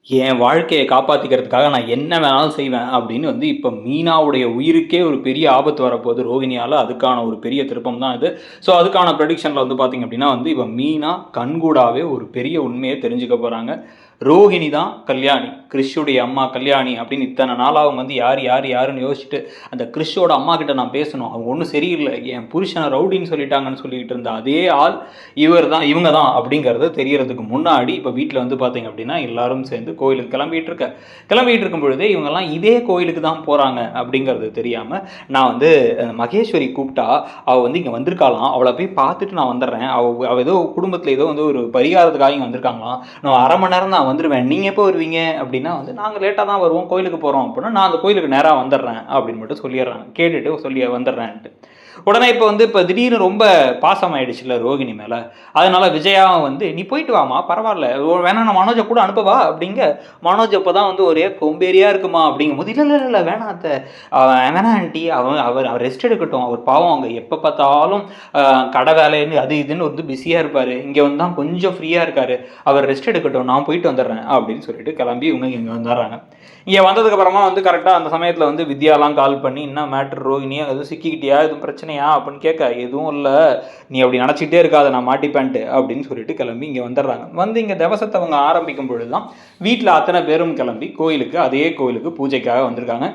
என் வாழ்க்கையை காப்பாத்திக்கிறதுக்காக நான் என்ன வேணாலும் செய்வேன் அப்படின்னு வந்து இப்போ மீனாவுடைய உயிருக்கே ஒரு பெரிய ஆபத்து வரப்போகுது ரோகிணியால். அதுக்கான ஒரு பெரிய திருப்பம் தான் இது. ஸோ அதுக்கான ப்ரெடிக்ஷனில் வந்து பார்த்திங்க அப்படின்னா வந்து இப்போ மீனா கண்கூடாவே ஒரு பெரிய உண்மையை தெரிஞ்சுக்க போகிறாங்க. ரோகிணி தான் கல்யாணி, கிறிஷுடைய அம்மா கல்யாணி அப்படின்னு இத்தனை நாளாக அவங்க வந்து யார் யார் யாருன்னு யோசிச்சுட்டு அந்த கிறிஷோட அம்மா கிட்ட நான் பேசணும், அவங்க ஒன்றும் சரியில்லை, என் புருஷனை ரவுடின்னு சொல்லிட்டாங்கன்னு சொல்லிக்கிட்டு இருந்த அதே ஆள் இவங்க தான் அப்படிங்கிறது தெரியறதுக்கு முன்னாடி இப்போ வீட்டில் வந்து பார்த்தீங்க அப்படின்னா எல்லாரும் சேர்ந்து கோயிலுக்கு கிளம்பிட்டு இருக்கும் பொழுதே இவங்கெல்லாம் இதே கோயிலுக்கு தான் போகிறாங்க அப்படிங்கிறது தெரியாமல் நான் வந்து மகேஸ்வரி கூப்பிட்டா அவள் வந்து இங்கே வந்திருக்காளாம், அவளை போய் பார்த்துட்டு நான் வந்துடுறேன், அவள் ஏதோ குடும்பத்தில் ஏதோ வந்து ஒரு பரிகாரத்துக்காக இங்கே வந்திருக்காங்களாம், நான் அரை மணி நேரம் தான் வந்துடுவேன், நீங்கள் எப்போ வருவீங்க அப்படின்னா வந்து நாங்கள் லேட்டாக தான் வருவோம், கோயிலுக்கு போகிறோம் அப்படின்னா நான் அந்த கோயிலுக்கு நேராக வந்துடுறேன் அப்படின்னு மட்டும் சொல்லிடுறாங்க. கேட்டுட்டு சொல்லி வந்துடுறேன்ட்டு உடனே இப்போ திடீர்னு ரொம்ப பாசம் ஆயிடுச்சுல ரோகிணி மேலே. அதனால விஜயாவும் வந்து நீ போயிட்டு வாமா பரவாயில்ல, வேணா நான் மனோஜை கூட அனுப்பவா அப்படிங்க. மனோஜ் அப்போ தான் வந்து ஒரே கொம்பேரியா இருக்குமா அப்படிங்கும் போது இல்லை வேணாம் வேணா ஆண்டி, அவர் ரெஸ்ட் எடுக்கட்டும், அவர் பாவம் அவங்க எப்போ பார்த்தாலும் கடை வேலைன்னு அது இதுன்னு வந்து பிஸியாக இருப்பார், இங்கே வந்து தான் கொஞ்சம் ஃப்ரீயாக இருக்கார், அவர் ரெஸ்ட் எடுக்கட்டும், நான் போயிட்டு வந்துடுறேன் அப்படின்னு சொல்லிட்டு கிளம்பி இவங்க இங்கே வந்துடுறாங்க. இங்கே வந்ததுக்கப்புறமா வந்து கரெக்டாக அந்த சமயத்தில் வந்து வித்யாலாம் கால் பண்ணி என்ன மேட்ரு ரோகிணியா எதுவும் சிக்கிக்கிட்டியா எதுவும் பிரச்சனையா அப்படின்னு கேட்க, எதுவும் இல்லை நீ அப்படி நினச்சிக்கிட்டே இருக்காது நான் மாட்டிப்பேன்ட்டு அப்படின்னு சொல்லிட்டு கிளம்பி இங்கே வந்துடுறாங்க. வந்து இங்கே திவசத்தை அவங்க ஆரம்பிக்கும் பொழுது தான் வீட்டில் அத்தனை பேரும் கிளம்பி அதே கோயிலுக்கு பூஜைக்காக வந்திருக்காங்க.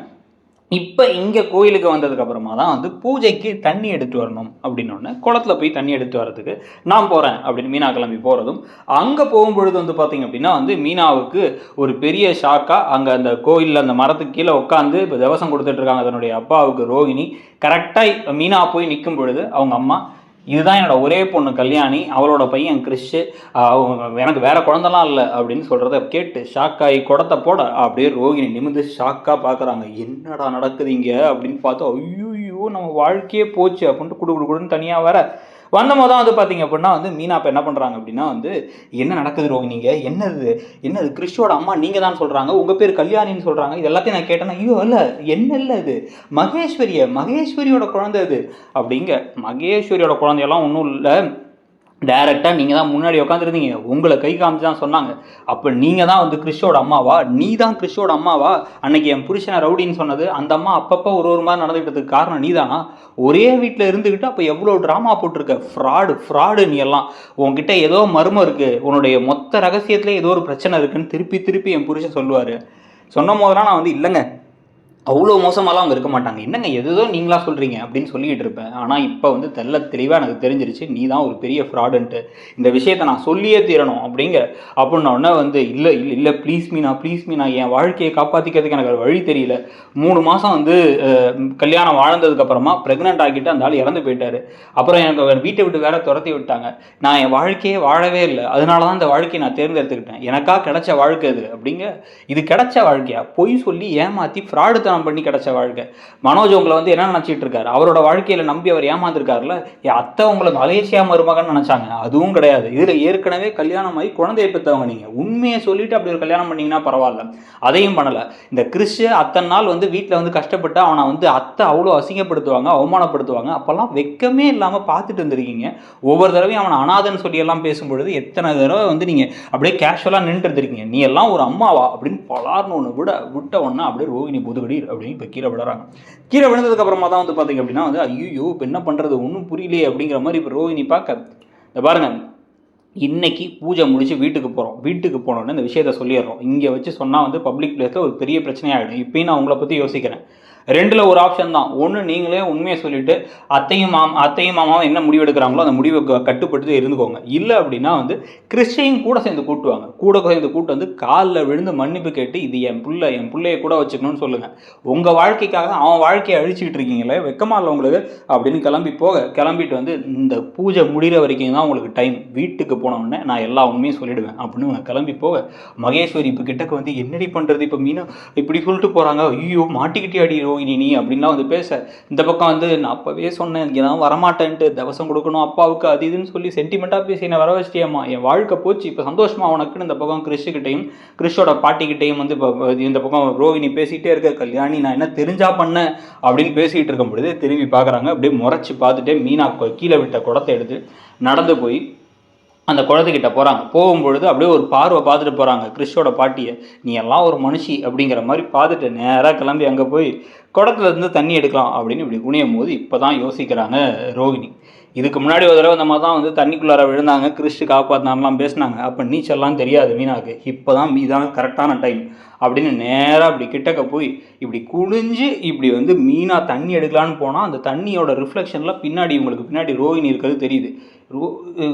இப்போ இங்கே கோயிலுக்கு வந்ததுக்கப்புறமா தான் வந்து பூஜைக்கு தண்ணி எடுத்து வரணும் அப்படின்னோடனே குளத்தில் போய் தண்ணி எடுத்து வரதுக்கு நான் போகிறேன் அப்படின்னு மீனா கிளம்பி போகிறதும், அங்கே போகும்பொழுது வந்து பார்த்திங்க அப்படின்னா வந்து மீனாவுக்கு ஒரு பெரிய ஷாக்காக அங்கே அந்த கோயிலில் அந்த மரத்துக்கு கீழே உட்காந்து இப்போ திவசம் கொடுத்துட்ருக்காங்க அதனுடைய அப்பாவுக்கு ரோகிணி. கரெக்டாக மீனா போய் நிற்கும் பொழுது அவங்க அம்மா, இதுதான் என்னோட ஒரே பொண்ணு கல்யாணி, அவளோட பையன் கிறிஷ், எனக்கு வேற குழந்தெல்லாம் இல்லை அப்படின்னு சொல்கிறத கேட்டு ஷாக்காகி குடத்தை போட அப்படியே ரோகிணி நிமிந்து ஷாக்காக பார்க்குறாங்க. என்னடா நடக்குது இங்கே அப்படின்னு பார்த்தா ஐயோ நம்ம வாழ்க்கையே போச்சு அப்படின்ட்டு குடுன்னு தனியாக வர வந்த போது தான் வந்து பார்த்தீங்க அப்படின்னா வந்து மீனா இப்போ என்ன பண்ணுறாங்க அப்படின்னா வந்து என்ன நடக்குது ரோகிணிங்க, என்னது கிறிஷோட அம்மா நீங்கள் தான் சொல்கிறாங்க, உங்கள் பேர் கல்யாணின்னு சொல்கிறாங்க, இது எல்லாத்தையும் நான் கேட்டேன்னா ஐயோ இல்லை என்ன இல்லை இது மகேஸ்வரியோட குழந்தை இது அப்படிங்க. மகேஸ்வரியோட குழந்தையெல்லாம் ஒன்றும் இல்லை, டைரெக்டாக நீங்கள் தான் முன்னாடி உட்காந்துருந்தீங்க, உங்களை கை காமிச்சு தான் சொன்னாங்க, அப்போ நீங்கள் தான் வந்து கிறிஷோட அம்மாவா, நீ தான் கிறிஷோட அம்மாவா, அன்னைக்கு என் புருஷனை ரவுடின்னு சொன்னது அந்த அம்மா அப்பப்போ ஒரு மாதிரி நடந்துக்கிட்டதுக்கு காரணம் நீ தானா, ஒரே வீட்டில் இருந்துக்கிட்டு அப்போ எவ்வளோ ட்ராமா போட்டிருக்க, ஃப்ராடு நீ எல்லாம், உன்கிட்ட ஏதோ மர்மம் இருக்குது, உன்னுடைய மொத்த ரகசியத்துலேயே ஏதோ ஒரு பிரச்சனை இருக்குன்னு திருப்பி என் புருஷன் சொல்லுவார். சொன்ன போதெல்லாம் நான் வந்து இல்லைங்க அவ்வளோ மோசமாலாம் அவங்க இருக்க மாட்டாங்க, என்னங்க எதுதோ நீங்களா சொல்கிறீங்க அப்படின்னு சொல்லிக்கிட்டு இருப்பேன். ஆனால் இப்போ வந்து தெளிவாக எனக்கு தெரிஞ்சிருச்சு நீ தான் ஒரு பெரிய ஃப்ராடுன்ட்டு, இந்த விஷயத்தை நான் சொல்லியே தீரணும் அப்படின்னோடனே வந்து இல்லை ப்ளீஸ் மீனா என் வாழ்க்கையை காப்பாற்றிக்கிறதுக்கு எனக்கு வழி தெரியல. 3 மாதம் வந்து கல்யாணம் வாழ்ந்ததுக்கப்புறமா ப்ரெக்னென்ட் ஆகிட்டு அந்த ஆள் இறந்து போயிட்டார். அப்புறம் எனக்கு வீட்டை விட்டு வேற துரத்தி விட்டாங்க, நான் என் வாழ்க்கையே வாழவே இல்லை, அதனால தான் இந்த வாழ்க்கையை நான் தேர்ந்தெடுத்துக்கிட்டேன், எனக்கா கிடைச்ச வாழ்க்கை இது அப்படிங்க. இது கிடைச்ச வாழ்க்கையா, பொய் சொல்லி ஏமாற்றி ஃப்ராடு பண்ணி கிடைச்ச வாழ்க்கை. மனோஜ் உங்களை வந்து என்ன நினைச்சிட்டு இருக்காரு, அவரோட வாழ்க்கையில நம்பி அவர் ஏமாந்துருக்காருல, அத்தை உங்களை மலேசியா மருமகன் நினைச்சாங்க, அதுவும் கிடையாது, இதுல ஏற்கனவே கல்யாணம் ஆகி குழந்தையை பெற்றவங்க நீங்க, உண்மையை சொல்லிட்டு அப்படி ஒரு கல்யாணம் பண்ணீங்கன்னா பரவாயில்ல, அதையும் பண்ணல. இந்த கிறிஷ் அத்தனை நாள் வந்து வீட்டில் வந்து கஷ்டப்பட்டு அவனை வந்து அத்தை அவ்வளோ அசிங்கப்படுத்துவாங்க அவமானப்படுத்துவாங்க, அப்பெல்லாம் வெக்கமே இல்லாமல் பார்த்துட்டு இருந்திருக்கீங்க. ஒவ்வொரு தடவையும் அவனை அனாதன்னு சொல்லி எல்லாம் பேசும்பொழுது எத்தனை தடவை வந்து நீங்க அப்படியே கேஷுவலாக நின்று இருந்திருக்கீங்க, நீ எல்லாம் ஒரு அம்மாவா அப்படின்னு பலார்னு ஒன்று விட்ட ஒன்னா அப்படியே ரோகிணி புதுகடி அப்படின்னு இப்போ கீழே விடுறாங்க. கீழே விழுந்ததுக்கு அப்புறமா தான் வந்து பார்த்தீங்க அப்படின்னா வந்து ஐயோ இப்போ என்ன பண்ணுறது ஒன்றும் புரியலையே அப்படிங்கிற மாதிரி இப்போ ரோஹிணி பார்க்க, இந்த பாருங்க இன்னைக்கு பூஜை முடிச்சு வீட்டுக்கு போனோன்னு இந்த விஷயத்த சொல்லிடுறோம், இங்கே வச்சு சொன்னால் வந்து பப்ளிக் பிளேஸில் ஒரு பெரிய பிரச்சனையாகிடும். இப்போயும் நான் உங்களை பற்றி யோசிக்கிறேன், ரெண்டில் ஒரு ஆப்ஷன் தான், ஒன்று நீங்களே உண்மையை சொல்லிவிட்டு அத்தையும் மாமாவும் என்ன முடிவு எடுக்கிறாங்களோ அந்த முடிவை கட்டுப்பட்டு இருந்துக்கோங்க, இல்லை அப்படின்னா வந்து கிறிஸ்டையும் கூட சேர்ந்து கூட்டு வந்து காலில் விழுந்து மன்னிப்பு கேட்டு இது என் பிள்ளையை கூட வச்சுக்கணும்னு சொல்லுங்கள், உங்கள் வாழ்க்கைக்காக அவன் வாழ்க்கையை அழிச்சிக்கிட்டு இருக்கீங்களே வெக்கமா இல்லை உங்களுக்கு அப்படின்னு கிளம்பிட்டு வந்து இந்த பூஜை முடிகிற வரைக்கும் தான் உங்களுக்கு டைம், வீட்டுக்கு போனோடனே நான் எல்லா உண்மையும் சொல்லிவிடுவேன் அப்படின்னு கிளம்பி மகேஸ்வரி இப்போ கிட்டக்கு வந்து என்னடி பண்ணுறது, இப்போ மீனா இப்படி சொல்லிட்டு போகிறாங்க, ஐயோ மாட்டிக்கிட்டே அடி ரோகிணி நீ அப்படின்லாம் வந்து பேச, இந்த பக்கம் வந்து நான் அப்போவே சொன்னேன் இங்கே தான் வரமாட்டேன்ட்டு, தவசம் கொடுக்கணும் அப்பாவுக்கு அது இதுன்னு சொல்லி சென்டிமெண்ட்டாக பேசி என்னை வர வச்சிட்டியம்மா, என் வாழ்க்கை போச்சு இப்போ சந்தோஷமா உனக்குன்னு இந்த பக்கம் கிறிஷோட பாட்டிக்கிட்டையும் வந்து இப்போ இந்த பக்கம் ரோகிணி பேசிகிட்டே இருக்க, கல்யாணி நான் என்ன தெரிஞ்சா பண்ணேன் அப்படின்னு பேசிகிட்டு இருக்கும் பொழுது திரும்பி பார்க்குறாங்க, அப்படியே முறைச்சி பார்த்துட்டே மீனா கீழே விட்ட குடத்தை எடுத்து நடந்து போய் அந்த குளத்துக்கிட்ட போகிறாங்க. போகும்பொழுது அப்படியே ஒரு பார்வை பார்த்துட்டு போகிறாங்க கிறிஷோட பாட்டியை. நீ எல்லாம் ஒரு மனுஷி அப்படிங்கிற மாதிரி பார்த்துட்டு நேராக கிளம்பி அங்கே போய் குடத்துலேருந்து தண்ணி எடுக்கலாம் அப்படின்னு இப்படி குனியும் போது இப்போ தான் யோசிக்கிறாங்க ரோகிணி. இதுக்கு முன்னாடி ஒரு தடவை இந்த மாதிரி தான் வந்து தண்ணிக்குள்ளார விழுந்தாங்க, கிறிஸ்ட்டு காப்பாற்றினாலாம் பேசினாங்க. அப்போ நீச்சல்லாம் தெரியாது மீனாவுக்கு. இப்போ தான் இதான் கரெக்டான டைம் அப்படின்னு நேராக அப்படி கிட்டக்க போய் இப்படி குனிஞ்சு இப்படி வந்து மீனா தண்ணி எடுக்கலான்னு போனால் அந்த தண்ணியோட ரிஃப்ளெக்ஷனில் பின்னாடி இவங்களுக்கு பின்னாடி ரோகிணி இருக்கிறது தெரியுது.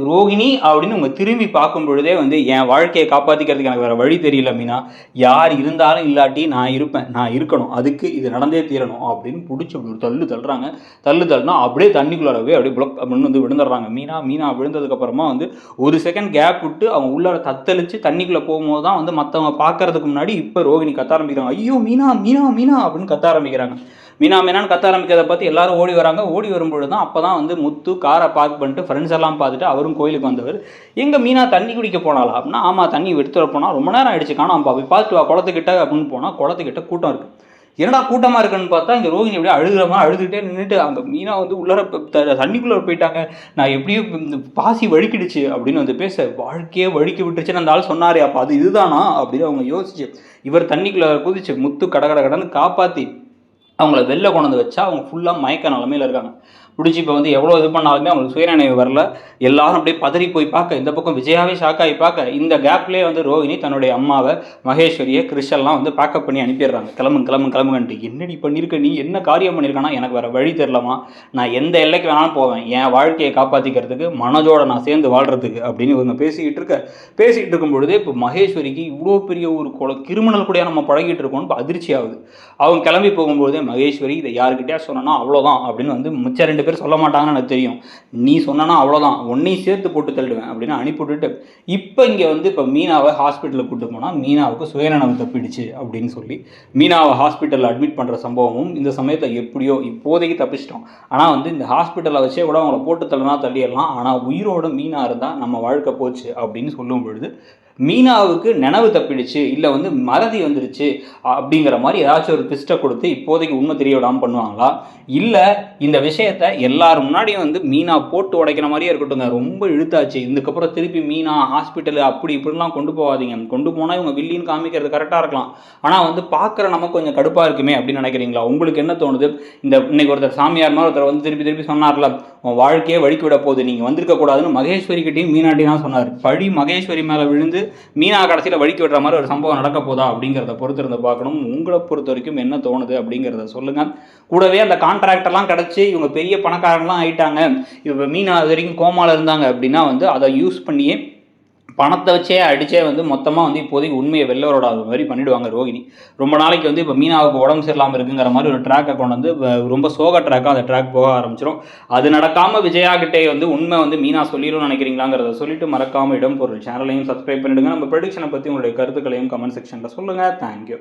ரோகிணி அப்படின்னு உங்க திரும்பி பார்க்கும் பொழுதே வந்து என் வாழ்க்கையை காப்பாற்றிக்கிறதுக்கு எனக்கு வேறு வழி தெரியல மீனா, யார் இருந்தாலும் இல்லாட்டி நான் இருப்பேன், நான் இருக்கணும், அதுக்கு இது நடந்தே தீரணும் அப்படின்னு பிடிச்சி அப்படி ஒரு தள்ளுறாங்க. தள்ளுனா அப்படியே தண்ணிக்குள்ளாரவே அப்படியே புளக் அப்படின்னு வந்து விழுந்துடுறாங்க. மீனா விழுந்ததுக்கப்புறமா வந்து ஒரு செகண்ட் கேப் விட்டு அவங்க உள்ளார தத்தளித்து தண்ணிக்குள்ளே போகும்போது தான் வந்து மற்றவங்க பார்க்கறதுக்கு முன்னாடி இப்போ ரோகிணி கத்த ஆரம்பிக்கிறாங்க. ஐயோ மீனா மீனா மீனா அப்படின்னு கத்த ஆரம்பிக்கிறாங்க. மீனான்னு கத்த ஆரம்பிக்கிறத பார்த்து எல்லாரும் ஓடி வராங்க. ஓடி வரும்பொழுது தான் அப்போ தான் வந்து முத்து காரை பார்க் பண்ணிட்டு ஃப்ரெண்ட்ஸ் எல்லாம் பார்த்துட்டு அவரும் கோயிலுக்கு வந்தவர். எங்கள் மீனா தண்ணி குடிக்க போனாலா அப்படின்னா, ஆமாம் தண்ணி எடுத்து வர போனால் ரொம்ப நேரம் ஆயிடுச்சு காணாமப்பா, போய் பார்த்துட்டு வா குளத்துக்கிட்ட அப்படின்னு போனால் குளத்துக்கிட்ட கூட்டம் இருக்குது. என்னடா கூட்டமாக இருக்குன்னு பார்த்தா இங்கே ரோகிணி அப்படியே அழுகிறமா அழுதுகிட்டே நின்றுட்டு அங்கே மீனா வந்து உள்ளார தண்ணிக்குள்ளே போயிட்டாங்க, நான் எப்படியும் இந்த பாசி வழுக்கிடுச்சு அப்படின்னு வந்து பேச, வாழ்க்கையே வழுக்கி விட்டுருச்சுன்னு அந்த ஆள் சொன்னாரே, அப்போ அது இதுதானா அப்படின்னு அவங்க யோசிச்சு இவர் தண்ணிக்குள்ளே குதிச்சு முத்து கடன்னு காப்பாற்றி அவங்கள வெளில கொண்டு வந்து வச்சா அவங்க ஃபுல்லாக மயக்க நிலமையில் இருக்காங்க. பிடிச்சி இப்போ வந்து எவ்வளோ இது பண்ணாலுமே அவங்களுக்கு சுயநினைவு வரல. எல்லாரும் அப்படியே பதறி போய் பார்க்க, இந்த பக்கம் விஜயாவே ஷாக்காகி பார்க்க, இந்த கேப்லேயே வந்து ரோகிணி தன்னுடைய அம்மாவை மகேஸ்வரியை கிறிஷெல்லாம் வந்து பேக்கப் பண்ணி அனுப்பிடுறாங்க. கிளம்புங்கன்ட்டு. என்னடி பண்ணியிருக்க நீ, என்ன காரியம் பண்ணியிருக்கானா, எனக்கு வேறு வழி தெரிலமா, நான் எந்த எல்லைக்கு வேணாலும் போவேன், என் வாழ்க்கையை காப்பாற்றிக்கிறதுக்கு மனோஜோட நான் சேர்ந்து வாழ்கிறதுக்கு அப்படின்னு இவங்க பேசிக்கிட்டு இருக்கும் பொழுதே இப்போ மகேஸ்வரிக்கு இவ்வளோ பெரிய ஒரு கிரிமினல் கூட நம்ம பழகிட்டு இருக்கோம்னு இப்போ அதிர்ச்சி ஆகுது. அவங்க கிளம்பி போகும்போதே மகேஸ்வரி இதை யாருக்கிட்டே சொன்னா அவ்வளோதான் அப்படின்னு வந்து மிச்ச 2 பேர் சொல்ல மாட்டாங்கன்னு எனக்கு தெரியும், நீ சொன்னா அவ்வளோதான், உன்னையும் சேர்த்து போட்டு தள்ளுவேன் அப்படின்னு அனுப்பிவிட்டுட்டு இப்போ இங்கே வந்து இப்போ மீனாவை ஹாஸ்பிட்டலுக்கு கூப்பிட்டு போனால் மீனாவுக்கு சுயநனவு தப்பிடுச்சு அப்படின்னு சொல்லி மீனாவை ஹாஸ்பிட்டலில் அட்மிட் பண்ணுற சம்பவமும் இந்த சமயத்தை எப்படியோ இப்போதைக்கு தப்பிச்சிட்டோம். ஆனால் வந்து இந்த ஹாஸ்பிட்டலில் வச்சே கூட அவங்கள போட்டு தள்ளிடலாம், ஆனால் உயிரோட மீனா இருந்தால் நம்ம வாழ்க்கை போச்சு அப்படின்னு சொல்லும் பொழுது மீனாவுக்கு நினைவு தப்பிடுச்சு, இல்லை வந்து மறதி வந்துருச்சு அப்படிங்கிற மாதிரி ஏதாச்சும் ஒரு ட்விஸ்ட்டை கொடுத்து இப்போதைக்கு உண்மை தெரிய விடாமல் பண்ணுவாங்களா, இல்லை இந்த விஷயத்தை எல்லாரும் முன்னாடியும் வந்து மீனா போட்டு உடைக்கிற மாதிரியே இருக்கட்டுங்க, ரொம்ப இழுத்தாச்சு, இதுக்கப்புறம் திருப்பி மீனா ஹாஸ்பிட்டலு அப்படி இப்படிலாம் கொண்டு போகாதீங்க, கொண்டு போனால் இவங்க வில்லின்னு காமிக்கிறது கரெக்டாக இருக்கலாம், ஆனால் வந்து பார்க்குற நமக்கு கொஞ்சம் கடுப்பாக இருக்குமே அப்படின்னு நினைக்கிறீங்களா? உங்களுக்கு என்ன தோணுது? இன்னைக்கு ஒருத்தர் சாமியார் மாதிரி ஒருத்தர் வந்து திருப்பி சொன்னார்ல, உன் வாழ்க்கையே வழிக்கு விட போகுது, நீங்கள் வந்திருக்கக்கூடாதுன்னு மகேஸ்வரிக்கிட்டையும் மீனாட்டையும் தான் சொன்னார். பழி மகேஸ்வரி மேலே விழுந்து மீனா கடைசியில் வழிக்கு விடுற மாதிரி ஒரு சம்பவம் நடக்க போதா அப்படிங்கிறத பொறுத்து இருந்து பார்க்கணும். உங்களை பொறுத்த வரைக்கும் என்ன தோணுது அப்படிங்கிறத சொல்லுங்கள். கூடவே அந்த கான்ட்ராக்டெல்லாம் கிடச்சி இவங்க பெரிய பணக்காரங்களாம் ஆகிட்டாங்க, இப்போ மீனா அது வரைக்கும் கோமாவில் இருந்தாங்க அப்படின்னா வந்து அதை யூஸ் பண்ணியே பணத்தை வச்சே அடித்தே வந்து மொத்தமாக வந்து இப்போதைக்கு உண்மையை வெள்ளவரோட மாதிரி பண்ணிவிடுவாங்க ரோகிணி. ரொம்ப நாளைக்கு வந்து இப்போ மீனாவுக்கு உடம்பு சரியில்லாமல் இருக்குங்கிற மாதிரி ஒரு ட்ராக்கை கொண்டு வந்து ரொம்ப சோக ட்ராக்காக அந்த ட்ராக் போக ஆரம்பிச்சிடும். அது நடக்காமல் விஜயாகிட்டே வந்து உண்மை வந்து மீனா சொல்லிடும்னு நினைக்கிறீங்களாங்கிறத சொல்லிட்டு மறக்காமல் இடம் பொருள் சேனலையும் சப்ஸ்கிரைப் பண்ணிவிடுங்க. நம்ம ப்ரெடிக்ஷனை பற்றி உங்களுடைய கருத்துக்களையும் கமெண்ட் செக்ஷனில் சொல்லுங்கள். தேங்க்யூ.